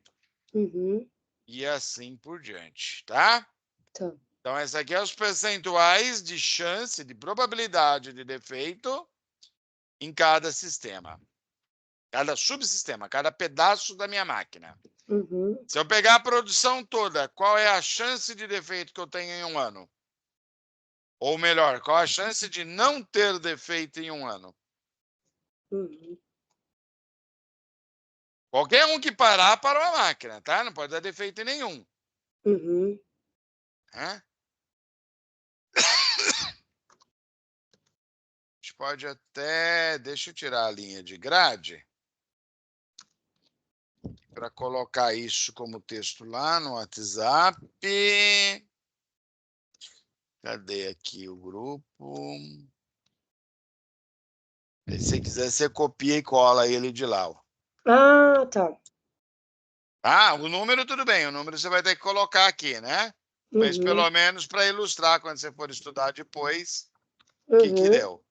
Speaker 2: uhum.
Speaker 1: E assim por diante, tá?
Speaker 2: Tá.
Speaker 1: Então, essa aqui é os percentuais de chance, de probabilidade de defeito em cada sistema, cada subsistema, cada pedaço da minha máquina.
Speaker 2: Uhum.
Speaker 1: Se eu pegar a produção toda, qual é a chance de defeito que eu tenho em um ano? Ou melhor, qual a chance de não ter defeito em um ano?
Speaker 2: Uhum.
Speaker 1: Qualquer um que parar, parou a máquina, tá? Não pode dar defeito nenhum.
Speaker 2: Uhum.
Speaker 1: Né? A gente pode até... Deixa eu tirar a linha de grade para colocar isso como texto lá no WhatsApp. Cadê aqui o grupo? Se você quiser, você copia e cola ele de lá.
Speaker 2: Ah, tá.
Speaker 1: Ah, o número tudo bem, o número você vai ter que colocar aqui, né? Mas
Speaker 2: Uhum.
Speaker 1: pelo menos para ilustrar quando você for estudar depois, o que
Speaker 2: Uhum.
Speaker 1: deu.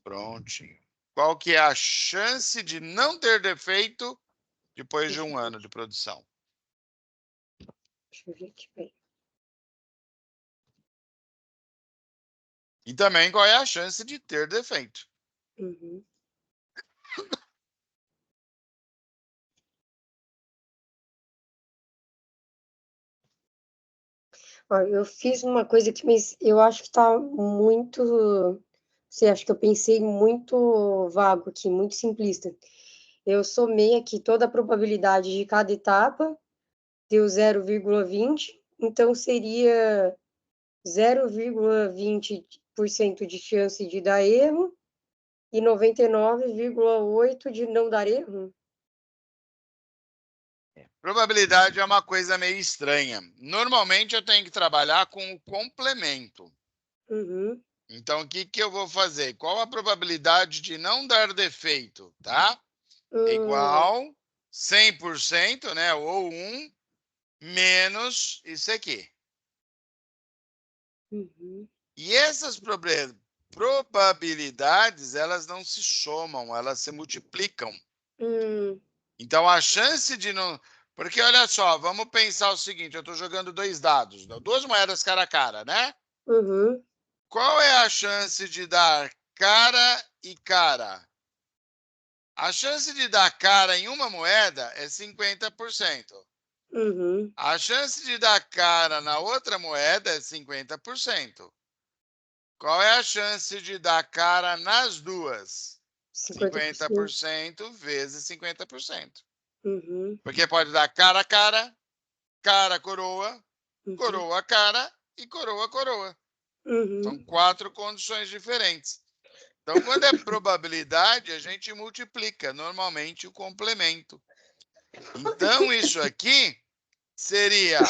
Speaker 1: Prontinho. Qual que é a chance de não ter defeito depois de um ano de produção?
Speaker 2: Deixa eu ver aqui, peraí.
Speaker 1: E também qual é a chance de ter defeito?
Speaker 2: Uhum. Ó, eu fiz uma coisa que eu acho que tá muito. Você acha que eu pensei muito vago aqui, muito simplista. Eu somei aqui toda a probabilidade de cada etapa, deu 0,20, então seria 0,20% de chance de dar erro e 99,8% de não dar erro.
Speaker 1: Probabilidade é uma coisa meio estranha. Normalmente eu tenho que trabalhar com o complemento.
Speaker 2: Uhum.
Speaker 1: Então, o que, que eu vou fazer? Qual a probabilidade de não dar defeito, tá? É
Speaker 2: Hum,
Speaker 1: igual 100%, né? Ou 1 menos isso aqui.
Speaker 2: uhum,
Speaker 1: E essas probabilidades, elas não se somam, elas se multiplicam.
Speaker 2: hum,
Speaker 1: Então, a chance de não... Porque, olha só, vamos pensar o seguinte, eu estou jogando dois dados, duas moedas cara a cara, né?
Speaker 2: uhum,
Speaker 1: Qual é a chance de dar cara e cara? A chance de dar cara em uma moeda é 50%.
Speaker 2: uhum,
Speaker 1: A chance de dar cara na outra moeda é 50%. Qual é a chance de dar cara nas duas?
Speaker 2: 50%.
Speaker 1: 50% vezes 50%.
Speaker 2: Uhum,
Speaker 1: Porque pode dar cara a cara, cara coroa,
Speaker 2: uhum,
Speaker 1: coroa cara e coroa coroa. São
Speaker 2: uhum.
Speaker 1: 4 condições diferentes. Então, quando é probabilidade, a gente multiplica normalmente o complemento. Então, isso aqui seria...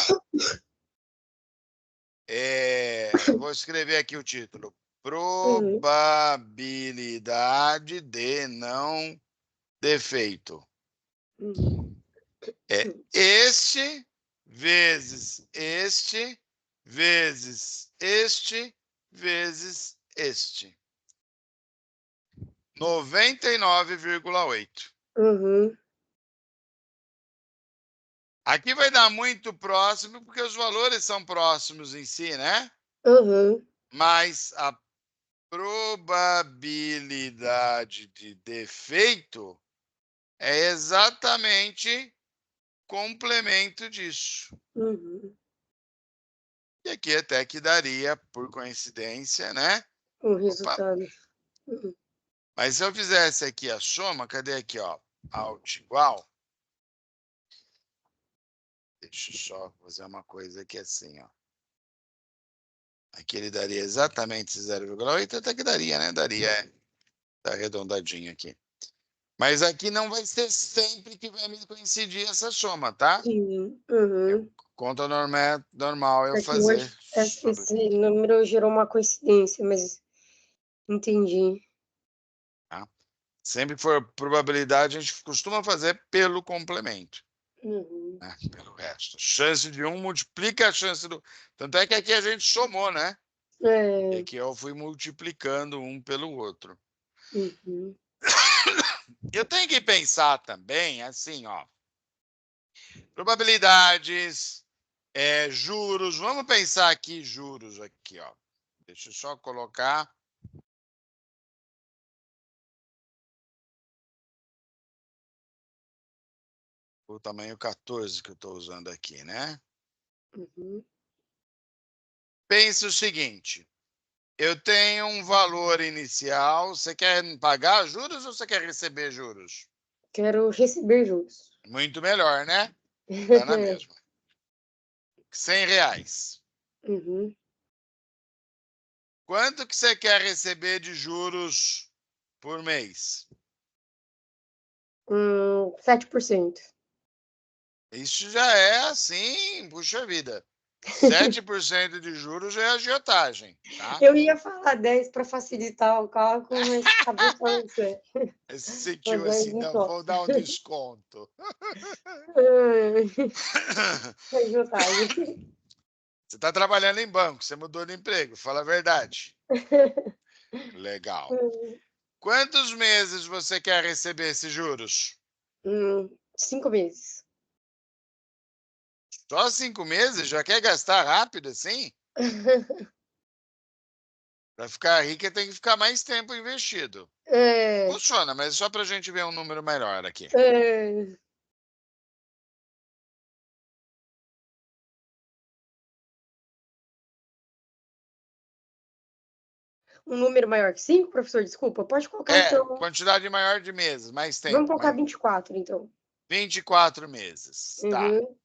Speaker 1: eu vou escrever aqui o título.
Speaker 2: Uhum,
Speaker 1: Probabilidade de não defeito.
Speaker 2: uhum,
Speaker 1: É este vezes este vezes este vezes este. 99,8.
Speaker 2: uhum,
Speaker 1: Aqui vai dar muito próximo, porque os valores são próximos em si, né?
Speaker 2: uhum,
Speaker 1: Mas a probabilidade de defeito é exatamente complemento disso.
Speaker 2: uhum.
Speaker 1: E aqui até que daria, por coincidência, né?
Speaker 2: O
Speaker 1: Opa!
Speaker 2: resultado. Uhum,
Speaker 1: Mas se eu fizesse aqui a soma, cadê aqui, ó? Alt igual. Deixa eu só fazer uma coisa aqui assim, ó. Aqui ele daria exatamente 0,8, até que daria, né? Daria, tá arredondadinho aqui. Mas aqui não vai ser sempre que vai me coincidir essa soma, tá?
Speaker 2: sim,
Speaker 1: É
Speaker 2: uhum.
Speaker 1: conta normal eu
Speaker 2: É que
Speaker 1: fazer
Speaker 2: hoje
Speaker 1: sobre.
Speaker 2: esse número gerou uma coincidência, mas entendi.
Speaker 1: Tá? Sempre que for probabilidade, a gente costuma fazer pelo complemento,
Speaker 2: Uhum.
Speaker 1: né? Pelo resto. Chance de um multiplica a chance do. Tanto é que aqui a gente somou, né? E
Speaker 2: É,
Speaker 1: aqui eu fui multiplicando um pelo outro.
Speaker 2: uhum,
Speaker 1: Eu tenho que pensar também, assim, ó. Probabilidades, juros. Vamos pensar aqui juros aqui, ó. Deixa eu só colocar. O tamanho 14 que eu estou usando aqui, né?
Speaker 2: Uhum.
Speaker 1: Pense o seguinte, eu tenho um valor inicial, você quer pagar juros ou você quer receber juros?
Speaker 2: Quero receber juros.
Speaker 1: Muito melhor, né? Dá na mesma. R$ 100.
Speaker 2: Uhum.
Speaker 1: Quanto que você quer receber de juros por mês?
Speaker 2: 7%.
Speaker 1: Isso já é assim, puxa vida. 7% de juros já é agiotagem, tá?
Speaker 2: Eu ia falar 10 para facilitar o cálculo, mas acabei falando 7.
Speaker 1: Você sentiu
Speaker 2: Mas 10
Speaker 1: assim,
Speaker 2: não
Speaker 1: não, vou
Speaker 2: posso.
Speaker 1: dar um desconto.
Speaker 2: Agiotagem.
Speaker 1: Você está trabalhando em banco, você mudou de emprego, fala a verdade. Legal. Quantos meses você quer receber esses juros?
Speaker 2: 5 meses.
Speaker 1: Só 5 meses? Já quer gastar rápido assim? Para ficar rica tem que ficar mais tempo investido.
Speaker 2: É,
Speaker 1: Funciona, mas só para a gente ver um número melhor aqui.
Speaker 2: é, um número maior que 5, professor? Desculpa, pode colocar então.
Speaker 1: Quantidade maior de meses, mais
Speaker 2: Vamos
Speaker 1: tempo,
Speaker 2: colocar
Speaker 1: mais
Speaker 2: 24, então.
Speaker 1: 24 meses. Tá.
Speaker 2: Uhum,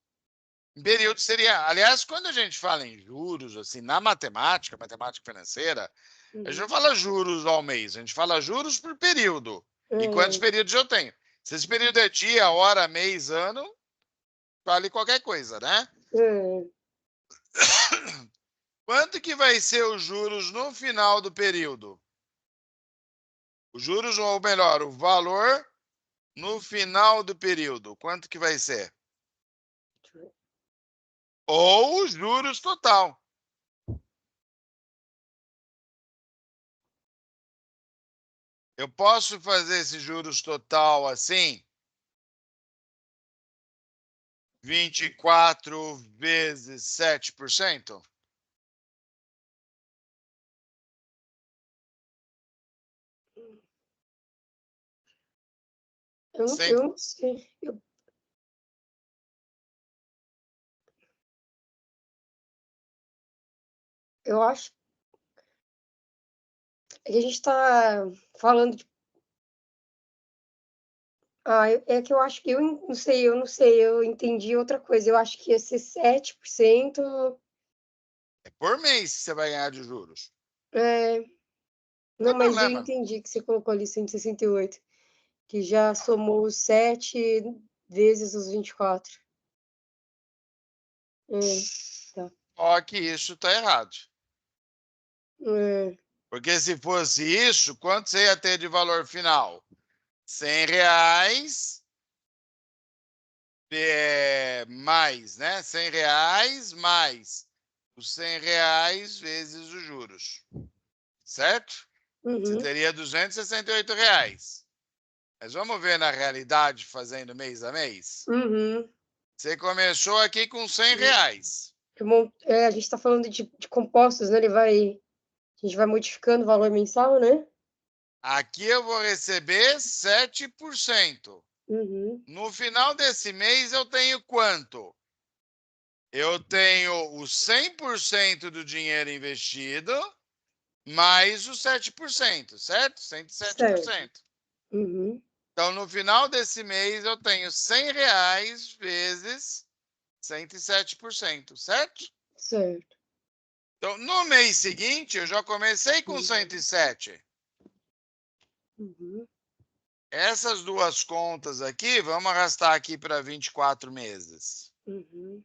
Speaker 1: Em período seria, aliás, quando a gente fala em juros, assim, na matemática, matemática financeira, a gente
Speaker 2: uhum,
Speaker 1: não fala juros ao mês, a gente fala juros por período. E quantos
Speaker 2: uhum,
Speaker 1: períodos eu tenho? Se esse período é dia, hora, mês, ano, vale qualquer coisa, né?
Speaker 2: uhum.
Speaker 1: Quanto que vai ser os juros no final do período? Os juros, ou melhor, o valor no final do período. Quanto que vai ser? Ou os juros total. Eu posso fazer esse juros total assim? 24 vezes 7%? Sem...
Speaker 2: Eu não sei. Eu acho que a gente está falando de. É que eu acho que não sei, eu entendi outra coisa. Eu acho que ia ser 7%.
Speaker 1: É por mês que você vai ganhar de juros.
Speaker 2: É,
Speaker 1: Não
Speaker 2: não,
Speaker 1: tem
Speaker 2: mas eu
Speaker 1: problema.
Speaker 2: entendi que você colocou ali 168, que já somou os 7 vezes os 24. Tá.
Speaker 1: Ó, que isso está errado.
Speaker 2: É,
Speaker 1: Porque se fosse isso, quanto você ia ter de valor final? R$ 100 mais, né? R$ 100 mais os R$ 100 vezes os juros, certo? Você
Speaker 2: uhum,
Speaker 1: teria R$ 268. Mas vamos ver na realidade, fazendo mês a mês?
Speaker 2: uhum.
Speaker 1: Você começou aqui com R$ 100.
Speaker 2: A gente está falando de compostos, né? A gente vai modificando o valor mensal, né?
Speaker 1: Aqui eu vou receber 7%.
Speaker 2: Uhum,
Speaker 1: No final desse mês eu tenho quanto? Eu tenho os 100% do dinheiro investido mais os 7%, certo? Cento e sete por
Speaker 2: certo.
Speaker 1: cento.
Speaker 2: Uhum,
Speaker 1: Então, no final desse mês, eu tenho R$ 100 vezes 107%, certo?
Speaker 2: certo.
Speaker 1: Então, no mês seguinte, eu já comecei com
Speaker 2: Uhum,
Speaker 1: 107.
Speaker 2: uhum.
Speaker 1: Essas duas contas aqui, vamos arrastar aqui para 24 meses.
Speaker 2: Uhum.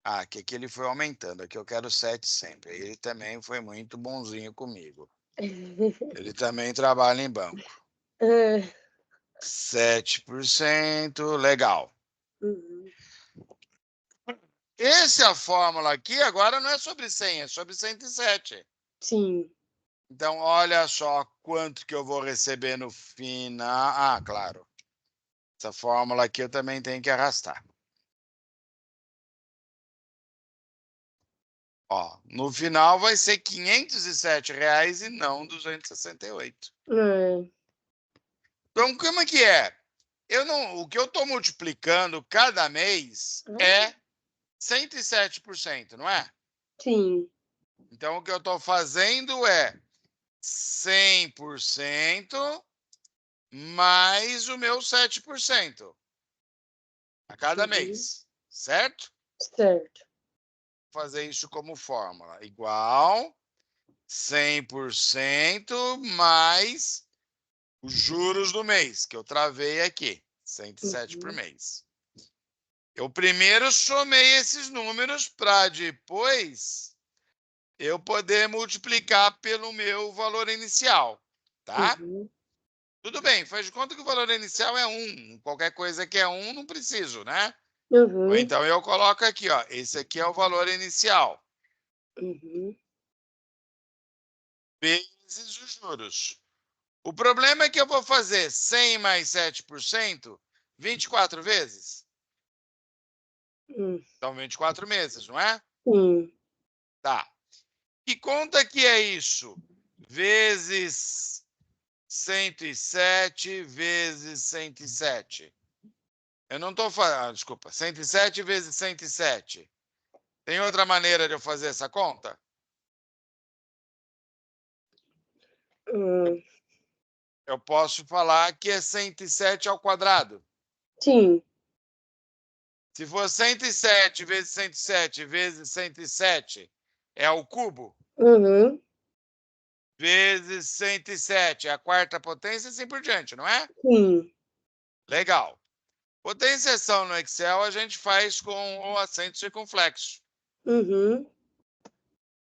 Speaker 1: Ah, que ele foi aumentando. Aqui eu quero 7 sempre. Ele também foi muito bonzinho comigo. Ele também trabalha em banco.
Speaker 2: É,
Speaker 1: 7%, legal.
Speaker 2: uhum.
Speaker 1: Essa fórmula aqui agora não é sobre 100, é sobre 107.
Speaker 2: Sim.
Speaker 1: Então, olha só quanto que eu vou receber no final. Ah, claro. Essa fórmula aqui eu também tenho que arrastar. Ó, no final vai ser R$ 507 e não 268.
Speaker 2: É.
Speaker 1: Então, como é que é? O que eu estou multiplicando cada mês é 107%, não é?
Speaker 2: Sim.
Speaker 1: Então, o que eu estou fazendo é 100% mais o meu 7% a cada mês, certo?
Speaker 2: Certo.
Speaker 1: Vou fazer isso como fórmula. Igual 100% mais os juros do mês, que eu travei aqui, 107 por mês. Eu primeiro somei esses números para depois eu poder multiplicar pelo meu valor inicial, tá? Tudo bem, faz de conta que o valor inicial é 1. Qualquer coisa que é 1, não preciso, né? Ou então eu coloco aqui, ó, esse aqui é o valor inicial. Vezes os juros. O problema é que eu vou fazer 100 mais 7%, 24 vezes. Então, 24 meses, não é?
Speaker 2: Sim.
Speaker 1: Tá. Que conta que é isso? Vezes 107 vezes 107. Eu não estou falando, desculpa, 107 vezes 107. Tem outra maneira de eu fazer essa conta? Eu posso falar que é 107 ao quadrado.
Speaker 2: Sim.
Speaker 1: Se for 107 vezes 107 vezes 107, é ao cubo. Vezes 107, a quarta potência e assim por diante, não é?
Speaker 2: Sim.
Speaker 1: Legal. Potenciação no Excel a gente faz com o acento circunflexo.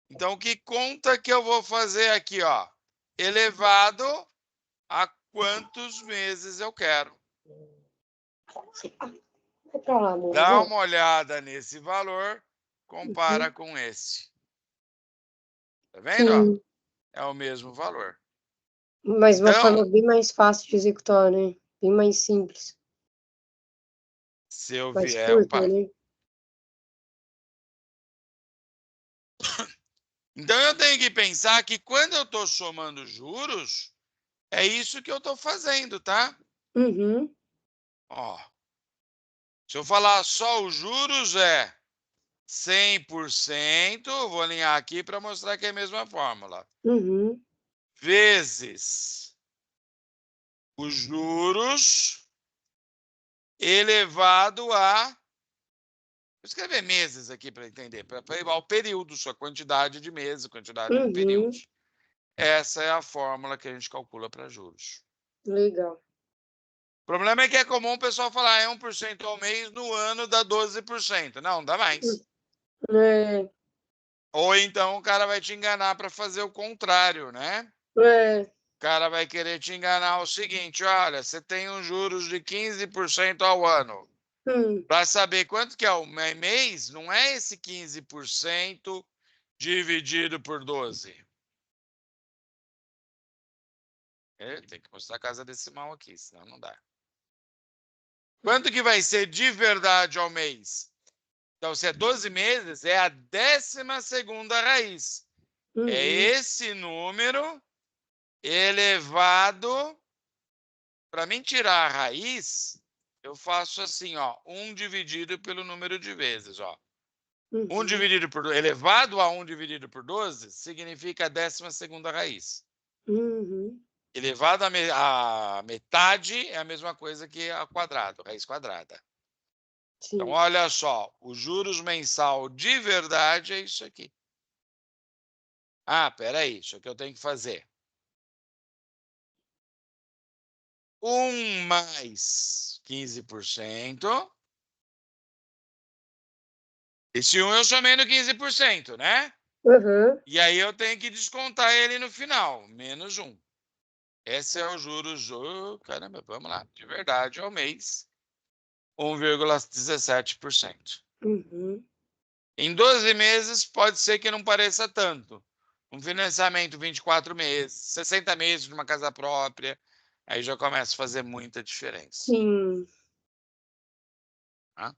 Speaker 1: Então, que conta que eu vou fazer aqui, ó? Elevado a quantos meses eu quero.
Speaker 2: Vai pra lá, amor.
Speaker 1: Dá uma olhada nesse valor, compara com esse. Tá vendo? Ó?
Speaker 2: Sim.
Speaker 1: É o mesmo valor.
Speaker 2: Mas uma
Speaker 1: Então,
Speaker 2: forma bem mais fácil de executar, né? Bem mais simples.
Speaker 1: se eu
Speaker 2: Mais
Speaker 1: vier,
Speaker 2: curta,
Speaker 1: opa.
Speaker 2: né?
Speaker 1: Então eu tenho que pensar que quando eu estou somando juros, é isso que eu estou fazendo, tá? Ó, se eu falar só os juros, é 100%, vou alinhar aqui para mostrar que é a mesma fórmula, vezes os juros elevado a... Vou escrever meses aqui para entender, para igual período, sua quantidade de meses, quantidade de períodos. Essa é a fórmula que a gente calcula para juros.
Speaker 2: Legal.
Speaker 1: O problema é que é comum o pessoal falar 1% ao mês, no ano dá 12%. Não, dá mais.
Speaker 2: É.
Speaker 1: Ou então o cara vai te enganar para fazer o contrário, né?
Speaker 2: É.
Speaker 1: O cara vai querer te enganar o seguinte, olha, você tem uns juros de 15% ao ano. Para saber quanto que é o mês, não é esse 15% dividido por 12. Tem que mostrar a casa decimal aqui, senão não dá. Quanto que vai ser de verdade ao mês? Então, se é 12 meses, é a 12ª raiz. É esse número elevado. Para mim tirar a raiz, eu faço assim, ó, 1 dividido pelo número de vezes, ó. 1 dividido por elevado a 1 dividido por 12 significa a 12ª raiz. Elevado a metade é a mesma coisa que a quadrado, raiz quadrada. Então, olha só, os juros mensal de verdade é isso aqui. Ah, peraí, isso aqui eu tenho que fazer. 1 mais 15%. Esse 1 eu chamei no 15%, né? E aí eu tenho que descontar ele no final, menos 1. Esse é o juros, caramba, vamos lá, de verdade, ao mês, 1,17%. Em 12 meses, pode ser que não pareça tanto. Um financiamento 24 meses, 60 meses numa casa própria, aí já começa a fazer muita diferença.
Speaker 2: Sim.
Speaker 1: Tá?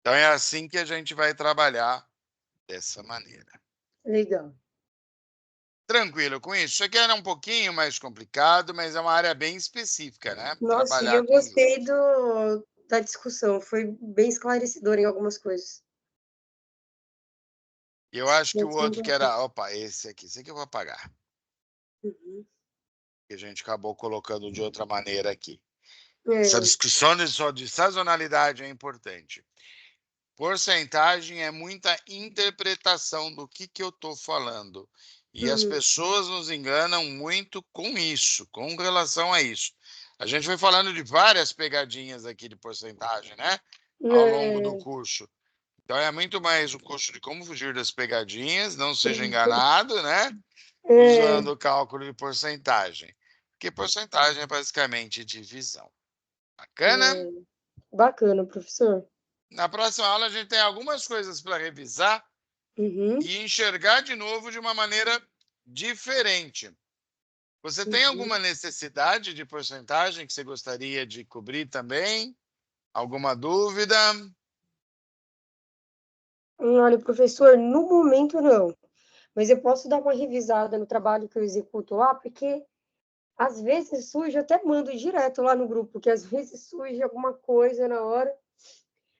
Speaker 1: Então, é assim que a gente vai trabalhar dessa maneira.
Speaker 2: Legal.
Speaker 1: Tranquilo com isso? Isso aqui era um pouquinho mais complicado, mas é uma área bem específica, né?
Speaker 2: Nossa, e
Speaker 1: Trabalhar
Speaker 2: eu
Speaker 1: com
Speaker 2: gostei
Speaker 1: juros.
Speaker 2: da discussão, foi bem esclarecedor em algumas coisas.
Speaker 1: Eu acho que o
Speaker 2: Gostei
Speaker 1: outro que
Speaker 2: bastante.
Speaker 1: era, opa, esse aqui eu vou apagar,
Speaker 2: Uhum.
Speaker 1: que a gente acabou colocando de outra maneira aqui. Essa
Speaker 2: É,
Speaker 1: discussão de sazonalidade é importante. Porcentagem é muita interpretação do que eu estou falando. E as
Speaker 2: uhum.
Speaker 1: pessoas nos enganam muito com isso, com relação a isso. A gente foi falando de várias pegadinhas aqui de porcentagem, né? Ao longo do
Speaker 2: É,
Speaker 1: curso. Então é muito mais o curso de como fugir das pegadinhas, não seja enganado, né?
Speaker 2: é,
Speaker 1: Usando o cálculo de porcentagem. Porque porcentagem é basicamente divisão. Bacana?
Speaker 2: é. Bacana, professor.
Speaker 1: Na próxima aula a gente tem algumas coisas para revisar
Speaker 2: Uhum,
Speaker 1: e enxergar de novo de uma maneira diferente. Você tem
Speaker 2: uhum.
Speaker 1: alguma necessidade de porcentagem que você gostaria de cobrir também? Alguma dúvida?
Speaker 2: Olha, professor, no momento não, mas eu posso dar uma revisada no trabalho que eu executo lá, porque às vezes surge, eu até mando direto lá no grupo, porque às vezes surge alguma coisa na hora,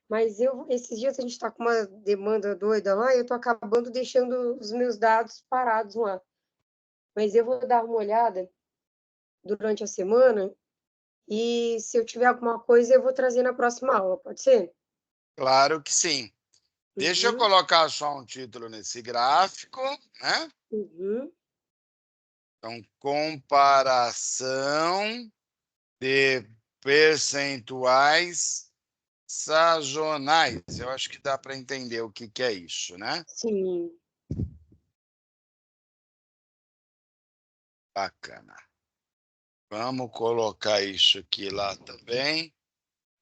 Speaker 2: mas esses dias a gente está com uma demanda doida lá e eu estou acabando deixando os meus dados parados lá. Mas eu vou dar uma olhada durante a semana e se eu tiver alguma coisa eu vou trazer na próxima aula, pode ser?
Speaker 1: Claro que sim. Deixa eu
Speaker 2: Uhum,
Speaker 1: colocar só um título nesse gráfico, né?
Speaker 2: uhum.
Speaker 1: Então, comparação de percentuais sazonais. Eu acho que dá para entender o que é isso, né?
Speaker 2: Sim.
Speaker 1: Bacana. Vamos colocar isso aqui lá também.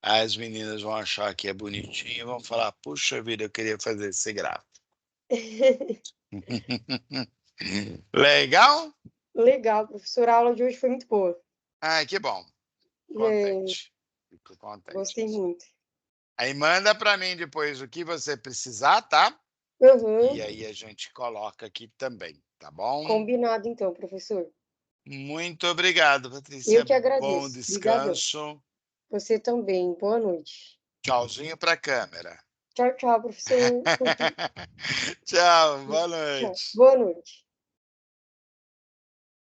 Speaker 1: As meninas vão achar que é bonitinho e vão falar: puxa vida, eu queria fazer esse gráfico. Legal?
Speaker 2: Legal, professora, a aula de hoje foi muito boa.
Speaker 1: Ai, que bom.
Speaker 2: É,
Speaker 1: Contente. Fico contente.
Speaker 2: gostei muito.
Speaker 1: Aí manda para mim depois o que você precisar, tá?
Speaker 2: Uhum.
Speaker 1: E aí a gente coloca aqui também, tá bom?
Speaker 2: Combinado então, professor.
Speaker 1: Muito obrigado,
Speaker 2: Eu
Speaker 1: Patrícia.
Speaker 2: que
Speaker 1: Bom
Speaker 2: agradeço. Obrigadão.
Speaker 1: descanso.
Speaker 2: Você também. Boa noite.
Speaker 1: Tchauzinho para a câmera.
Speaker 2: Tchau, tchau, professor.
Speaker 1: Tchau, boa
Speaker 2: Tchau.
Speaker 1: noite.
Speaker 2: Boa noite.